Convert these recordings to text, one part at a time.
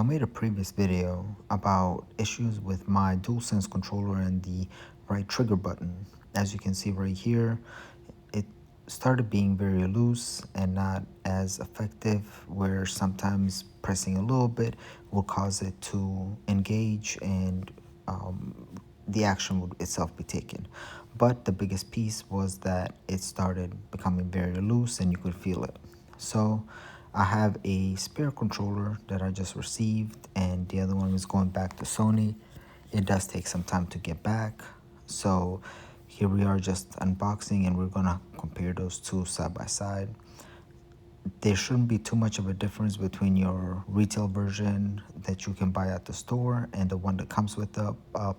So I made a previous video about issues with my Duelsense controller and the right trigger button. As you can see right here, it started being very loose and not as effective, where sometimes pressing a little bit will cause it to engage and the action would itself be taken. But the biggest piece was that it started becoming very loose and you could feel it. So I have a spare controller that I just received, and the other one is going back to Sony. It does take some time to get back. So here we are just unboxing, and we're gonna compare those two side by side. There shouldn't be too much of a difference between your retail version that you can buy at the store and the one that comes with the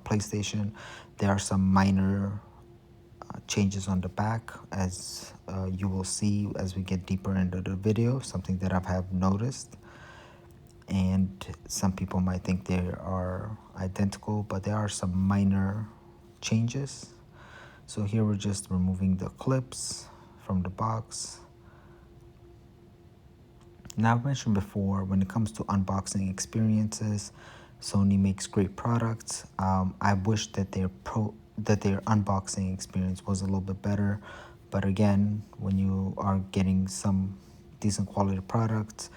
PlayStation. There are some minor changes on the back, as you will see as we get deeper into the video, something that I have noticed. And some people might think they are identical, but there are some minor changes. So here we're just removing the clips from the box. Now, I've mentioned before, when it comes to unboxing experiences, Sony makes great products. I wish that their unboxing experience was a little bit better, but again, when you are getting some decent quality products,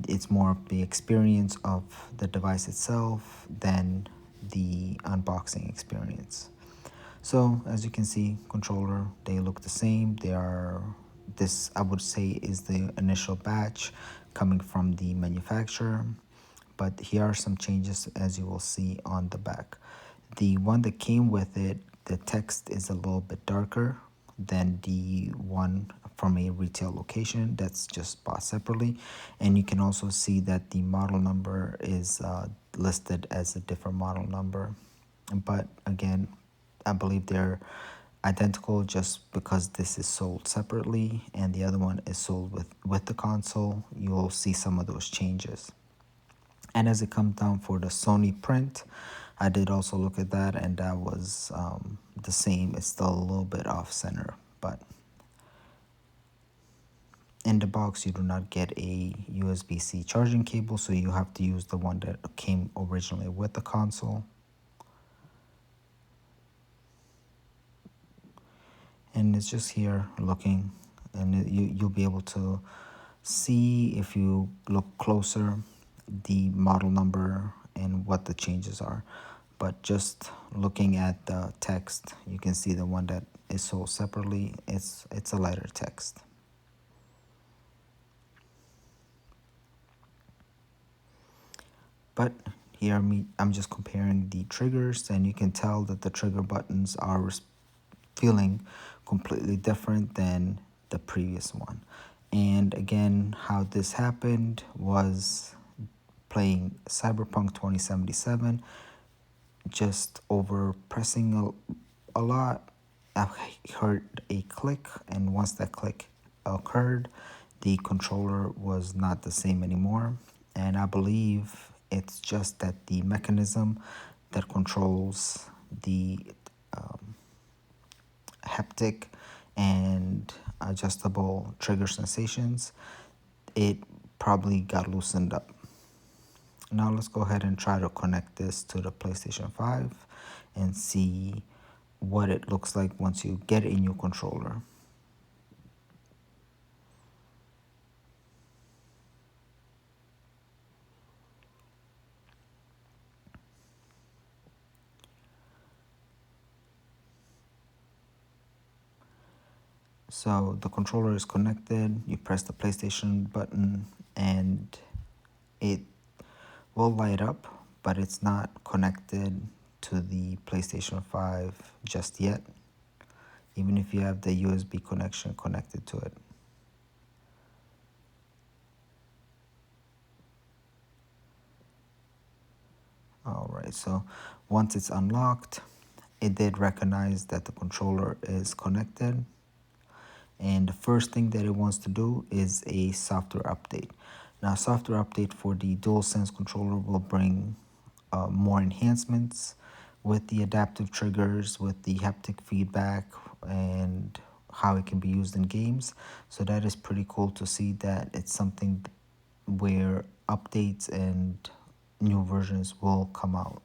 it's more of the experience of the device itself than the unboxing experience. So as you can see, controller, they look the same. They are, this I would say is the initial batch coming from the manufacturer, but here are some changes as you will see on the back. The one that came with it, the text is a little bit darker than the one from a retail location that's just bought separately, and you can also see that the model number is listed as a different model number. But again, I believe they're identical just because this is sold separately and the other one is sold with the console. You'll see some of those changes. And as it comes down for the Sony print, I did also look at that, and that was the same. It's still a little bit off center, but in the box you do not get a USB-C charging cable, so you have to use the one that came originally with the console. And it's just here looking, and you'll be able to see, if you look closer, the model number and what the changes are. But just looking at the text, you can see the one that is sold separately, it's a lighter text. But here I'm just comparing the triggers, and you can tell that the trigger buttons are feeling completely different than the previous one. And again, how this happened was playing Cyberpunk 2077, just over pressing a lot. I heard a click, and once that click occurred, the controller was not the same anymore. And I believe it's just that the mechanism that controls the haptic and adjustable trigger sensations, it probably got loosened up. Now let's go ahead and try to connect this to the PlayStation 5 and see what it looks like once you get a new controller. So the controller is connected, you press the PlayStation button and it will light up, but it's not connected to the PlayStation 5 just yet, even if you have the USB connection connected to it. Alright, so once it's unlocked, it did recognize that the controller is connected. And the first thing that it wants to do is a software update. Now, software update for the Duelsense controller will bring more enhancements with the adaptive triggers, with the haptic feedback, and how it can be used in games. So that is pretty cool to see that it's something where updates and new versions will come out.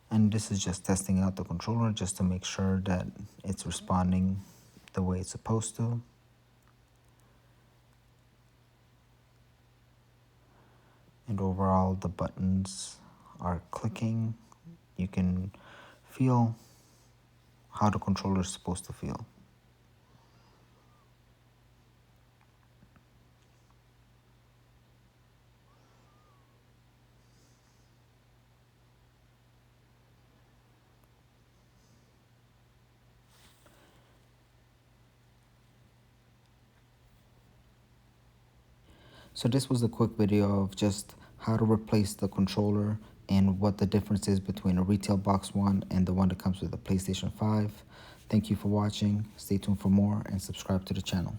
And this is just testing out the controller just to make sure that it's responding the way it's supposed to. And overall, the buttons are clicking. You can feel how the controller is supposed to feel. So this was a quick video of just how to replace the controller and what the difference is between a retail box one and the one that comes with the PlayStation 5. Thank you for watching. Stay tuned for more and subscribe to the channel.